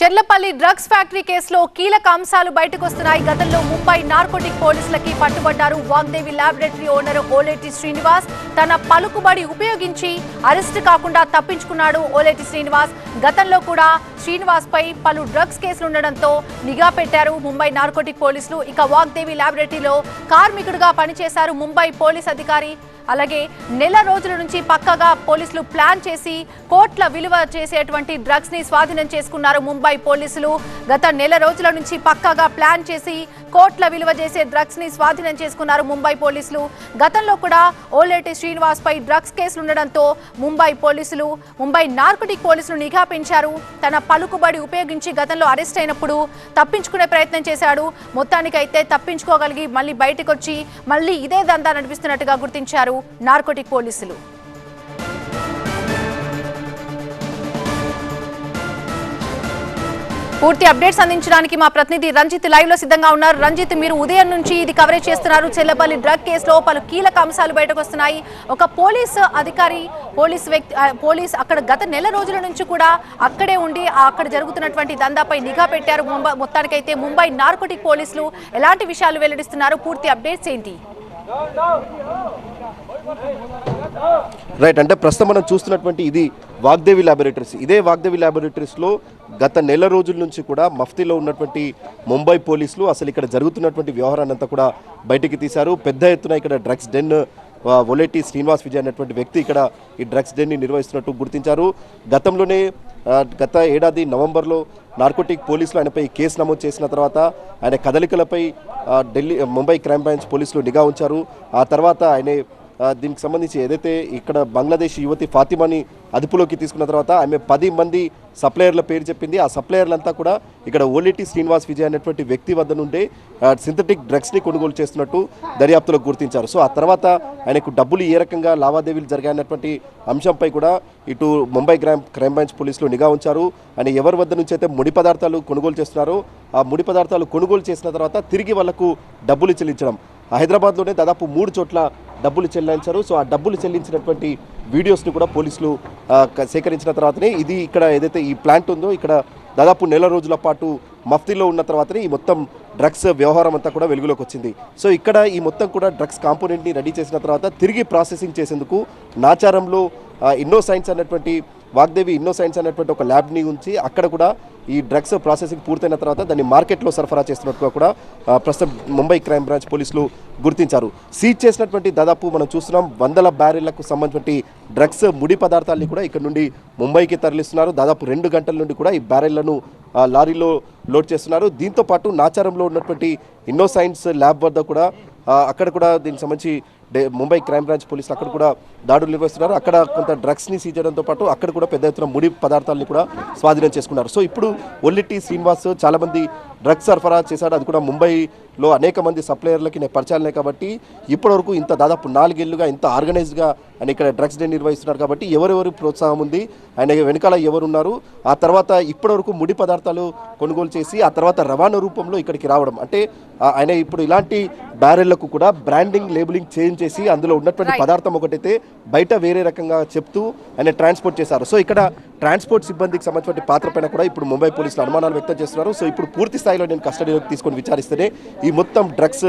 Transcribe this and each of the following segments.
Cherlapally drugs factory కేసులో కీలక అంశాలు బయటకు వస్తున్నాయి. గతంలో ముంబై నార్కోటిక్ పోలీసులకి పట్టుబడ్డారు. వాగ్దేవి ల్యాబొరేటరీ ఓనర్ ఓలేటి శ్రీనివాస్ తన పలుకుబడి ఉపయోగించి అరెస్ట్ కాకుండా తప్పించుకున్నాడు. ఓలేటి శ్రీనివాస్ గతంలో కూడా శ్రీనివాస్ పై పలు డ్రగ్స్ కేసులు ఉండడంతో నిఘా పెట్టారు ముంబై నార్కోటిక్ పోలీసులు. ఇక వాగ్దేవి ల్యాబొరేటరీలో కార్మికుడిగా పనిచేశారు ముంబై పోలీస్ అధికారి. అలాగే నెల రోజుల నుంచి పక్కగా పోలీసులు ప్లాన్ చేసి కోట్ల విలువ చేసేటువంటి డ్రగ్స్ ని స్వాధీనం చేసుకున్నారు ముంబై పోలీసులు. గత నెల రోజుల నుంచి పక్కగా ప్లాన్ చేసి కోట్ల విలువ చేసే డ్రగ్స్ ని స్వాధీనం చేసుకున్నారు ముంబై పోలీసులు. గతంలో కూడా ఓలేటి శ్రీనివాస్ పై డ్రగ్స్ కేసులు ఉండడంతో ముంబై నార్కోటిక్ పోలీసులు నిఘా పెంచారు. తన పలుకుబడి ఉపయోగించి గతంలో అరెస్ట్ అయినప్పుడు తప్పించుకునే ప్రయత్నం చేశాడు. మొత్తానికైతే తప్పించుకోగలిగి మళ్ళీ బయటకు వచ్చి మళ్ళీ ఇదే దందా నడిపిస్తున్నట్టుగా గుర్తించారు నార్కోటిక్ పోలీసులు. పూర్తి అప్డేట్స్ అందించడానికి మా ప్రతినిధి రంజిత్ లైవ్ లో సిద్ధంగా ఉన్నారు. రంజిత్, మీరు ఉదయం నుంచి ఇది కవరేజ్ చేస్తున్నారు. చెర్లపల్లి డ్రగ్ కేసులో పలు కీలక అంశాలు బయటకు వస్తున్నాయి. ఒక పోలీస్ అధికారి పోలీస్ అక్కడ గత నెల రోజుల నుంచి కూడా అక్కడే ఉండి అక్కడ జరుగుతున్నటువంటి దందాపై నిఘా పెట్టారు. మొత్తానికైతే ముంబై నార్కోటిక్ పోలీసులు ఎలాంటి విషయాలు వెల్లడిస్తున్నారు? పూర్తి అప్డేట్స్ ఏంటి? రైట్, అంటే ప్రస్తుతం మనం చూస్తున్నటువంటి ఇది వాగ్దేవి ల్యాబొరేటరీస్. ఇదే వాగ్దేవి ల్యాబొరేటరీస్లో గత నెల రోజుల నుంచి కూడా మఫ్తీలో ఉన్నటువంటి ముంబై పోలీసులు అసలు ఇక్కడ జరుగుతున్నటువంటి వ్యవహారాన్ని అంతా కూడా బయటికి తీశారు. పెద్ద ఎత్తున ఇక్కడ డ్రగ్స్ డెన్ ఓలేటి శ్రీనివాస్ విజయ్ అనేటువంటి వ్యక్తి ఇక్కడ ఈ డ్రగ్స్ డెన్ని నిర్వహిస్తున్నట్టు గుర్తించారు. గతంలోనే గత ఏడాది నవంబర్లో నార్కోటిక్ పోలీసులు ఆయనపై కేసు నమోదు చేసిన తర్వాత ఆయన కదలికలపై ముంబై క్రైమ్ బ్రాంచ్ పోలీసులు నిఘా ఉంచారు. ఆ తర్వాత ఆయన దీనికి సంబంధించి ఏదైతే ఇక్కడ బంగ్లాదేశ్ యువతి ఫాతిమాని అదుపులోకి తీసుకున్న తర్వాత ఆమె 10 మంది సప్లయర్ల పేరు చెప్పింది. ఆ సప్లయర్లంతా కూడా ఇక్కడ ఓలేటి శ్రీనివాస్ విజయ్ అనేటువంటి వ్యక్తి వద్ద నుండే సింథటిక్ డ్రగ్స్ని కొనుగోలు చేస్తున్నట్టు దర్యాప్తులో గుర్తించారు. సో ఆ తర్వాత ఆయనకు డబ్బులు ఏ రకంగా లావాదేవీలు జరిగాయన్నటువంటి అంశంపై కూడా ఇటు ముంబై క్రైమ్ బ్రాంచ్ పోలీసులు నిఘా ఉంచారు. ఆయన ఎవరి వద్ద నుంచి అయితే ముడి పదార్థాలు కొనుగోలు చేస్తున్నారో ఆ ముడి పదార్థాలు కొనుగోలు చేసిన తర్వాత తిరిగి వాళ్లకు డబ్బులు చెల్లించడం, హైదరాబాద్లోనే దాదాపు 3 చోట్ల డబ్బులు చెల్లించారు. సో ఆ డబ్బులు చెల్లించినటువంటి వీడియోస్ని కూడా పోలీసులు సేకరించిన తర్వాతనే ఇది ఇక్కడ ఏదైతే ఈ ప్లాంట్ ఉందో ఇక్కడ దాదాపు నెల రోజుల పాటు మఫ్తీలో ఉన్న తర్వాతనే ఈ మొత్తం డ్రగ్స్ వ్యవహారం అంతా కూడా వెలుగులోకి వచ్చింది. సో ఇక్కడ ఈ మొత్తం కూడా డ్రగ్స్ కాంపోనెంట్ని రెడీ చేసిన తర్వాత తిరిగి ప్రాసెసింగ్ చేసేందుకు నాచారంలో ఇన్నోసైన్స్ అన్నటువంటి వాగ్దేవి ఇన్నోసైన్స్ అనేటువంటి ఒక ల్యాబ్ని ఉంచి అక్కడ కూడా ఈ డ్రగ్స్ ప్రాసెసింగ్ పూర్తయిన తర్వాత దాన్ని మార్కెట్లో సరఫరా చేస్తున్నట్టుగా కూడా ప్రస్తుతం ముంబై క్రైమ్ బ్రాంచ్ పోలీసులు గుర్తించారు. సీజ్ చేసినటువంటి దాదాపు మనం చూస్తున్నాం 100 బ్యారెళ్లకు సంబంధించిన డ్రగ్స్ ముడి పదార్థాలని కూడా ఇక్కడ నుండి ముంబైకి తరలిస్తున్నారు. దాదాపు 2 గంటల నుండి కూడా ఈ బ్యారెళ్లను లారీలో లోడ్ చేస్తున్నారు. దీంతో పాటు నాచారంలో ఉన్నటువంటి ఇన్నోసైన్స్ ల్యాబ్ వద్ద కూడా అక్కడ కూడా దీనికి సంబంధించి ముంబై క్రైమ్ బ్రాంచ్ పోలీసులు అక్కడ కూడా దాడులు నిర్వహిస్తున్నారు. అక్కడ కొంత డ్రగ్స్ని సీజ్ చేయడంతో పాటు అక్కడ కూడా పెద్ద ఎత్తున ముడి పదార్థాలని కూడా స్వాధీనం చేసుకున్నారు. సో ఇప్పుడు ఓలేటి శ్రీనివాస్ చాలామంది డ్రగ్స్ సరఫరా చేశాడు. అది కూడా ముంబైలో అనేక మంది సప్లయర్లకి నేను పరిచయాలనే కాబట్టి ఇప్పటివరకు ఇంత దాదాపు 4 ఏళ్లుగా ఇంత ఆర్గనైజ్డ్గా ఆయన ఇక్కడ డ్రగ్స్ డే నిర్వహిస్తున్నారు. కాబట్టి ఎవరెవరు ప్రోత్సాహం ఉంది, ఆయన వెనకాల ఎవరున్నారు, ఆ తర్వాత ఇప్పటివరకు ముడి పదార్థాలు కొనుగోలు చేసి ఆ తర్వాత రవాణా రూపంలో ఇక్కడికి రావడం, అంటే ఆయన ఇప్పుడు ఇలాంటి బ్యారెళ్లకు కూడా బ్రాండింగ్ లేబులింగ్ చేంజ్ చేసి అందులో ఉన్నటువంటి పదార్థం ఒకటైతే బయట వేరే రకంగా చెప్తూ ఆయన ట్రాన్స్పోర్ట్ చేశారు. సో ఇక్కడ ట్రాన్స్పోర్ట్ సిబ్బందికి సంబంధించిన పాత్ర పైన కూడా ఇప్పుడు ముంబై పోలీసులు అనుమానాలు వ్యక్తం చేస్తున్నారు. సో ఇప్పుడు పూర్తి స్థాయిలో నేను కస్టడీలోకి తీసుకొని విచారిస్తేనే ఈ మొత్తం డ్రగ్స్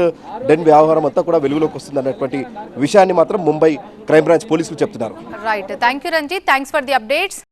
డెన్ వ్యవహారం అంతా కూడా వెలుగులోకి వస్తుంది అన్నటువంటి విషయాన్ని మాత్రం ముంబై క్రైమ్ బ్రాంచ్ పోలీసులు చెప్తున్నారు. Right, thank you Ranjith, thanks for the updates.